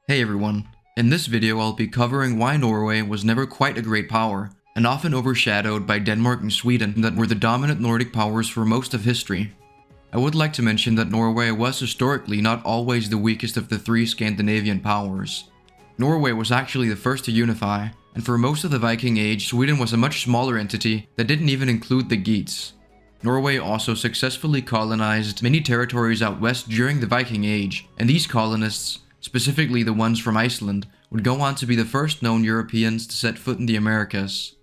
Hey everyone, in this video I'll be covering why Norway was never quite a great power, and often overshadowed by Denmark and Sweden that were the dominant Nordic powers for most of history. I would like to mention that Norway was historically not always the weakest of the three Scandinavian powers. Norway was actually the first to unify, and for most of the Viking Age Sweden was a much smaller entity that didn't even include the Geats. Norway also successfully colonized many territories out west during the Viking Age, and these colonists, specifically the ones from Iceland, would go on to be the first known Europeans to set foot in the Americas.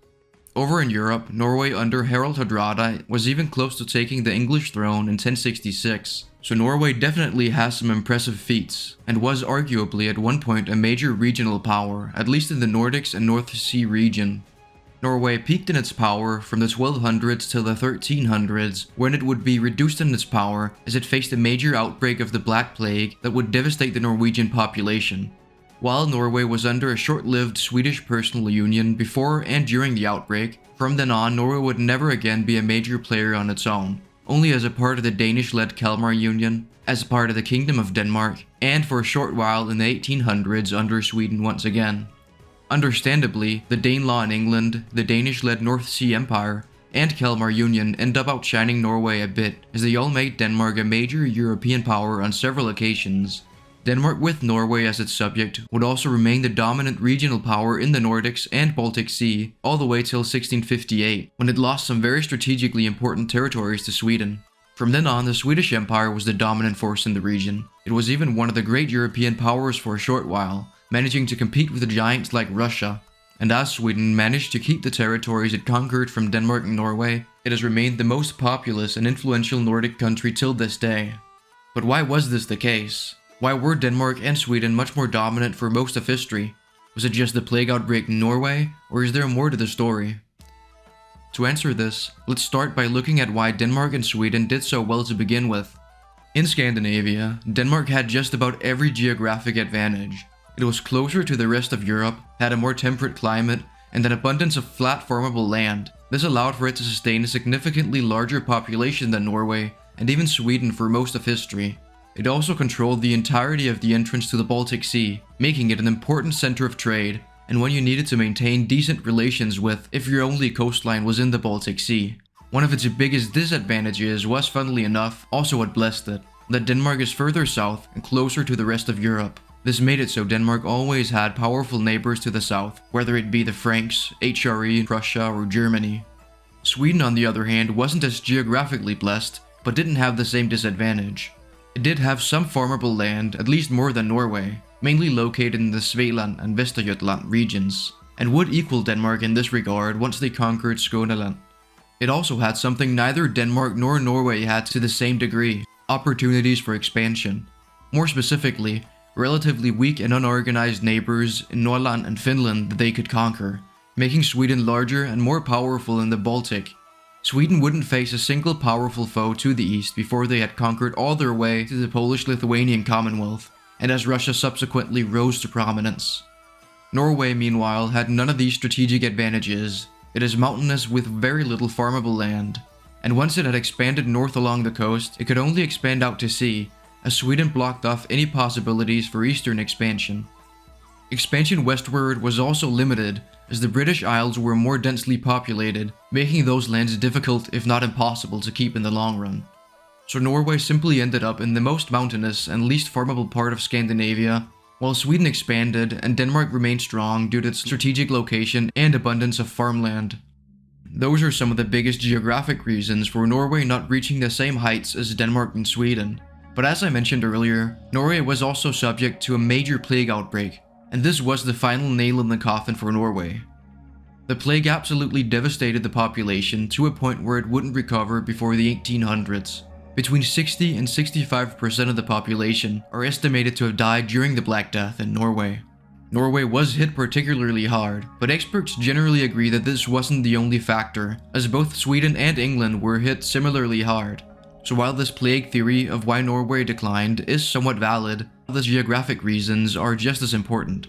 Over in Europe, Norway under Harald Hardrada was even close to taking the English throne in 1066, so Norway definitely has some impressive feats, and was arguably at one point a major regional power, at least in the Nordics and North Sea region. Norway peaked in its power from the 1200s till the 1300s, when it would be reduced in its power as it faced a major outbreak of the Black Plague that would devastate the Norwegian population. While Norway was under a short-lived Swedish personal union before and during the outbreak, from then on Norway would never again be a major player on its own, only as a part of the Danish-led Kalmar Union, as a part of the Kingdom of Denmark, and for a short while in the 1800s under Sweden once again. Understandably, the Danelaw in England, the Danish-led North Sea Empire, and Kalmar Union end up outshining Norway a bit, as they all made Denmark a major European power on several occasions. Denmark with Norway as its subject would also remain the dominant regional power in the Nordics and Baltic Sea all the way till 1658, when it lost some very strategically important territories to Sweden. From then on, the Swedish Empire was the dominant force in the region. It was even one of the great European powers for a short while, managing to compete with the giants like Russia. And as Sweden managed to keep the territories it conquered from Denmark and Norway, it has remained the most populous and influential Nordic country till this day. But why was this the case? Why were Denmark and Sweden much more dominant for most of history? Was it just the plague outbreak in Norway, or is there more to the story? To answer this, let's start by looking at why Denmark and Sweden did so well to begin with. In Scandinavia, Denmark had just about every geographic advantage. It was closer to the rest of Europe, had a more temperate climate, and an abundance of flat farmable land. This allowed for it to sustain a significantly larger population than Norway, and even Sweden for most of history. It also controlled the entirety of the entrance to the Baltic Sea, making it an important center of trade, and one you needed to maintain decent relations with if your only coastline was in the Baltic Sea. One of its biggest disadvantages was, funnily enough, also what blessed it, that Denmark is further south and closer to the rest of Europe. This made it so Denmark always had powerful neighbors to the south, whether it be the Franks, HRE, Prussia, or Germany. Sweden, on the other hand, wasn't as geographically blessed, but didn't have the same disadvantage. It did have some farmable land, at least more than Norway, mainly located in the Svealand and Västergötland regions, and would equal Denmark in this regard once they conquered Skåneland. It also had something neither Denmark nor Norway had to the same degree: opportunities for expansion. More specifically, relatively weak and unorganized neighbors in Norland and Finland that they could conquer, making Sweden larger and more powerful in the Baltic. Sweden wouldn't face a single powerful foe to the east before they had conquered all their way to the Polish-Lithuanian Commonwealth, and as Russia subsequently rose to prominence. Norway, meanwhile, had none of these strategic advantages. It is mountainous with very little farmable land, and once it had expanded north along the coast, it could only expand out to sea, as Sweden blocked off any possibilities for eastern expansion. Expansion westward was also limited, as the British Isles were more densely populated, making those lands difficult if not impossible to keep in the long run. So Norway simply ended up in the most mountainous and least farmable part of Scandinavia, while Sweden expanded and Denmark remained strong due to its strategic location and abundance of farmland. Those are some of the biggest geographic reasons for Norway not reaching the same heights as Denmark and Sweden. But as I mentioned earlier, Norway was also subject to a major plague outbreak, and this was the final nail in the coffin for Norway. The plague absolutely devastated the population to a point where it wouldn't recover before the 1800s. Between 60 and 65% of the population are estimated to have died during the Black Death in Norway. Norway was hit particularly hard, but experts generally agree that this wasn't the only factor, as both Sweden and England were hit similarly hard. So while this plague theory of why Norway declined is somewhat valid, the geographic reasons are just as important.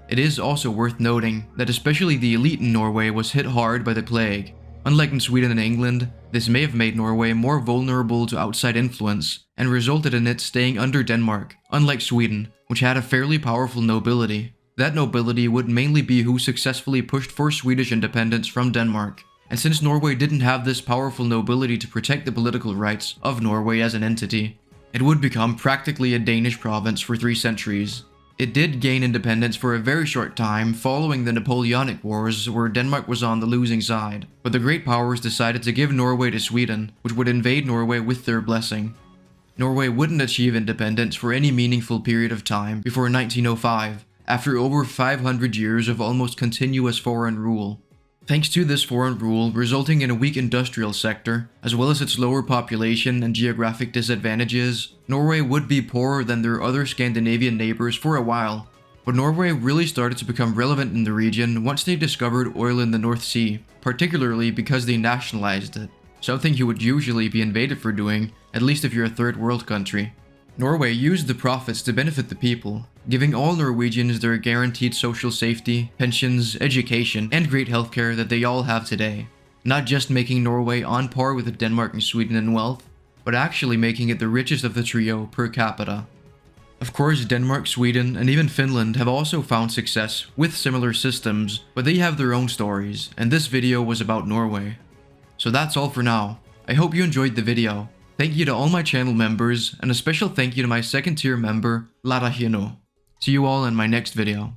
It is also worth noting that especially the elite in Norway was hit hard by the plague. Unlike in Sweden and England, this may have made Norway more vulnerable to outside influence and resulted in it staying under Denmark, unlike Sweden, which had a fairly powerful nobility. That nobility would mainly be who successfully pushed for Swedish independence from Denmark. And since Norway didn't have this powerful nobility to protect the political rights of Norway as an entity, it would become practically a Danish province for 3 centuries. It did gain independence for a very short time following the Napoleonic Wars, where Denmark was on the losing side, but the great powers decided to give Norway to Sweden, which would invade Norway with their blessing. Norway wouldn't achieve independence for any meaningful period of time before 1905, after over 500 years of almost continuous foreign rule. Thanks to this foreign rule resulting in a weak industrial sector, as well as its lower population and geographic disadvantages, Norway would be poorer than their other Scandinavian neighbors for a while. But Norway really started to become relevant in the region once they discovered oil in the North Sea, particularly because they nationalized it, something you would usually be invaded for doing, at least if you're a third world country. Norway used the profits to benefit the people, giving all Norwegians their guaranteed social safety, pensions, education, and great healthcare that they all have today. Not just making Norway on par with Denmark and Sweden in wealth, but actually making it the richest of the trio per capita. Of course, Denmark, Sweden, and even Finland have also found success with similar systems, but they have their own stories, and this video was about Norway. So that's all for now. I hope you enjoyed the video. Thank you to all my channel members, and a special thank you to my second tier member, Lara Hino. See you all in my next video.